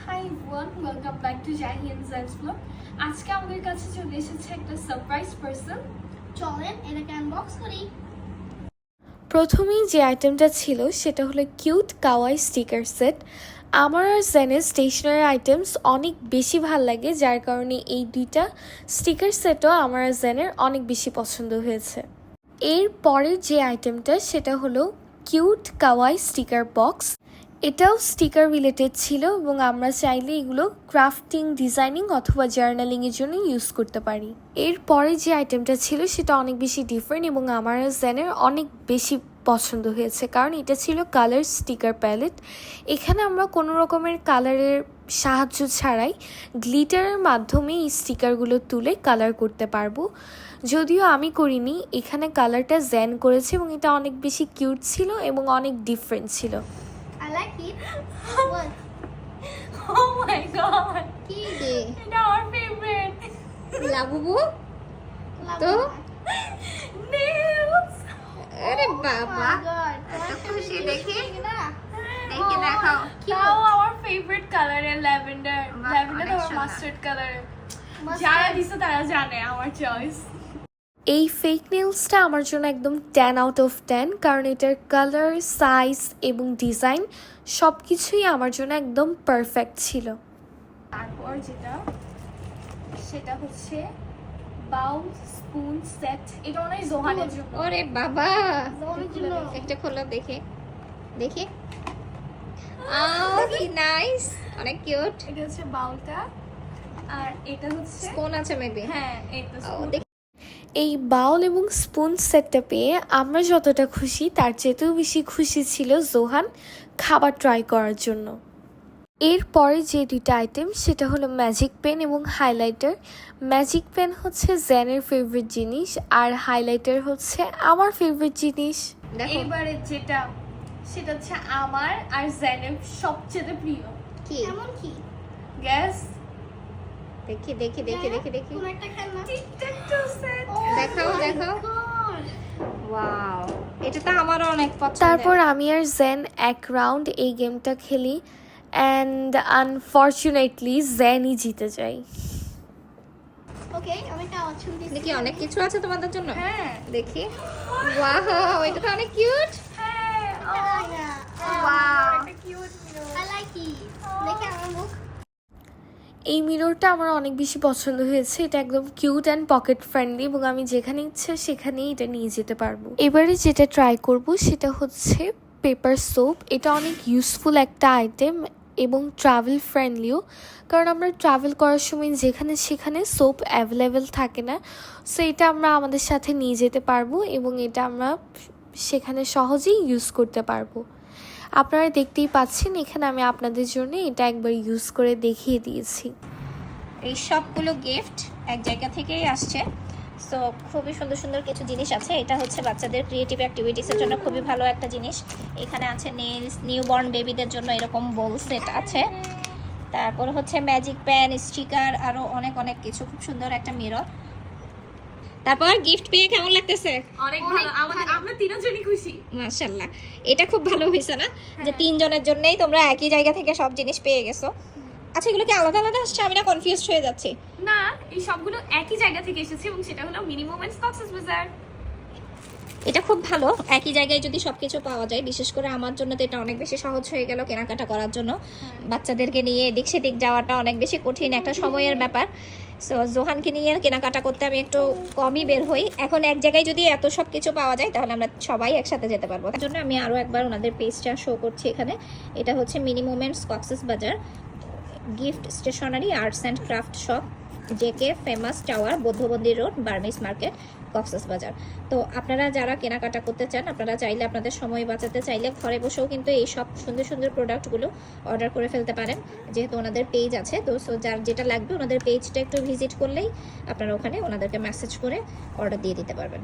High everyone, welcome back to জাহিয়ানস explore. আজকে আমাদের কাছে চলে এসেছে একটা সারপ্রাইজ পার্সন। চলেন এটাকে আনবক্স করি। প্রথমেই যে আইটেমটা ছিল সেটা হলো কিউট কাওয়াই স্টিকার সেট। আমার আর জেনের স্টেশনারি আইটেমস অনেক বেশি ভাল লাগে, যার কারণে এই দুইটা স্টিকার সেটও আমার আর জেনের অনেক বেশি পছন্দ হয়েছে। এর পরের যে আইটেমটা সেটা হলো কিউট কাওয়াই স্টিকার বক্স। এটাও স্টিকার রিলেটেড ছিল এবং আমরা চাইলে এগুলো ক্রাফটিং, ডিজাইনিং অথবা জার্নালিংয়ের জন্য ইউজ করতে পারি। এরপরে যে আইটেমটা ছিল সেটা অনেক বেশি ডিফারেন্ট এবং আমার জেনের অনেক বেশি পছন্দ হয়েছে, কারণ এটা ছিল কালার স্টিকার প্যালেট। এখানে আমরা কোনো রকমের কালারের সাহায্য ছাড়াই গ্লিটারের মাধ্যমে এই স্টিকারগুলো তুলে কালার করতে পারবো। যদিও আমি করিনি, এখানে কালারটা জেন করেছে এবং এটা অনেক বেশি কিউট ছিল এবং অনেক ডিফারেন্ট ছিল। I like it. What? Oh my god, কি রে? এটা আমার ফেভারিট। লাবুবু তো নেলস। আরে বাবা এত খুশি দেখে না দেখে দেখাও তাও আমার ফেভারিট কালারের ল্যাভেন্ডার। বাহ, ল্যাভেন্ডার অনেক আর সুন্দর। মাস্টার্ড কালারের। যারা দিছে তারা জানে আমার চয়েস। এই ফেক নেলসটা আমার জন্য একদম 10 আউট অফ 10, কারণ এটার কালার, সাইজ এবং ডিজাইন সব কিছুই আমার জন্য একদম পারফেক্ট ছিল। তারপর যেটা সেটা হচ্ছে বাউল স্পুন সেট। এটা মনে হয় জোহানের জন্য। ওরে বাবা জলের জন্য একটা খোলা দেখে দেখে কি নাইস, অনেক কিউট। এটা হচ্ছে বাউলটা, আর এটা হচ্ছে কোন আছে মেবি? হ্যাঁ এটা এই বাউল এবং স্পুন সেটটা পেয়ে আমরা যতটা খুশি তার চেয়েতেও বেশি খুশি ছিল জোহান খাবার ট্রাই করার জন্য। এরপরে যে দুইটা আইটেম সেটা হলো ম্যাজিক পেন এবং হাইলাইটার। ম্যাজিক পেন হচ্ছে জেনের ফেভারিট জিনিস আর হাইলাইটার হচ্ছে আমার ফেভারিট জিনিস। দেখো এইবারে যেটা সেটা হচ্ছে আমার আর জেনের সবচেয়ে প্রিয়। কি এমন কি? গ্যাস দেখি দেখি দেখি দেখি দেখি কোন একটা খেলনা? TikTok set. দেখাও দেখাও। God! ওয়াও, এটা তো আমারও অনেক পছন্দ। তারপর আমি আর জেন এক রাউন্ড এই গেমটা খেলি অ্যান্ড আনফর্চুনেটলি জেনই জিতে যাই। ওকে, আমি একটা অপশন দিচ্ছি। দেখি অনেক কিছু আছে তোমাদের জন্য। হ্যাঁ দেখি ওয়াও, এটা তো অনেক কিউট। হ্যাঁ Wow. একটা cute mirror. I like it. দেখে আমার মুখ। এই মিররটা আমার অনেক বেশি পছন্দ হয়েছে। এটা একদম কিউট অ্যান্ড পকেট ফ্রেন্ডলি এবং আমি যেখানে ইচ্ছে সেখানেই এটা নিয়ে যেতে পারবো। এবারে যেটা ট্রাই করব সেটা হচ্ছে পেপার সোপ। এটা অনেক ইউজফুল একটা আইটেম এবং ট্রাভেল ফ্রেন্ডলিও, কারণ আমরা ট্রাভেল করার সময় যেখানে সেখানে সোপ অ্যাভেলেবেল থাকে না। সো এটা আমরা আমাদের সাথে নিয়ে যেতে পারবো এবং এটা আমরা সেখানে সহজেই ইউজ করতে পারবো। আপনারা দেখতেই পাচ্ছেন এখানে আমি আপনাদের জন্য এটা একবার ইউজ করে দেখিয়ে দিয়েছি। এই সবগুলো গিফট এক জায়গা থেকেই আসছে। সো খুবই সুন্দর সুন্দর কিছু জিনিস আছে। এটা হচ্ছে বাচ্চাদের ক্রিয়েটিভ অ্যাক্টিভিটিসের জন্য খুবই ভালো একটা জিনিস। এখানে আছে নেলস, নিউবর্ন বেবিদের জন্য এরকম বোল সেট আছে। তারপর হচ্ছে ম্যাজিক পেন, স্টিকার, আরও অনেক অনেক কিছু। খুব সুন্দর একটা মিরর। তারপর গিফট পেয়ে কেমন লাগতেছে? অনেক ভালো। আমরা তিনজনই খুশি। মাশাআল্লাহ, এটা খুব ভালো হয়েছে না যে তিনজনের জন্যই তোমরা একই জায়গা থেকে সব জিনিস পেয়ে গেছো। আচ্ছা, এগুলো কি আলাদা আলাদা আসছে? আমি না কনফিউজড হয়ে যাচ্ছি। না, এই সবগুলো একই জায়গা থেকে এসেছে এবং সেটা হলো মিনি মোমেন্টস কক্সবাজার। এটা খুব ভালো, একই জায়গায় যদি সবকিছু পাওয়া যায়। বিশেষ করে আমার জন্য তো এটা অনেক বেশি সহজ হয়ে গেল কেনাকাটা করার জন্য। বাচ্চাদেরকে নিয়ে এদিক সেদিক যাওয়াটা অনেক বেশি কঠিন একটা সময়ের ব্যাপার। সো জোহানকে নিয়ে কেনাকাটা করতে আমি একটু কমই বের হই। এখন এক জায়গায় যদি এত সব কিছু পাওয়া যায় তাহলে আমরা সবাই একসাথে যেতে পারবো। তার জন্য আমি আরও একবার ওনাদের পেজটা শো করছি এখানে। এটা হচ্ছে mini moments Cox's Bazar gift stationery arts and craft shop, JK famous tower, বৌদ্ধমন্দির রোড, বার্মিস মার্কেট, কক্সবাজার। তো আপনারা যারা কেনাকাটা করতে চান, আপনারা চাইলে আপনাদের সময় বাঁচাতে চাইলে ঘরে বসেও কিন্তু এই সব সুন্দর সুন্দর প্রোডাক্টগুলো অর্ডার করে ফেলতে পারেন, যেহেতু ওনাদের পেজ আছে। তো সো যার যেটা লাগবে ওনাদের পেজটা একটু ভিজিট করলেই আপনারা ওখানে ওনাদেরকে মেসেজ করে অর্ডার দিয়ে দিতে পারবেন।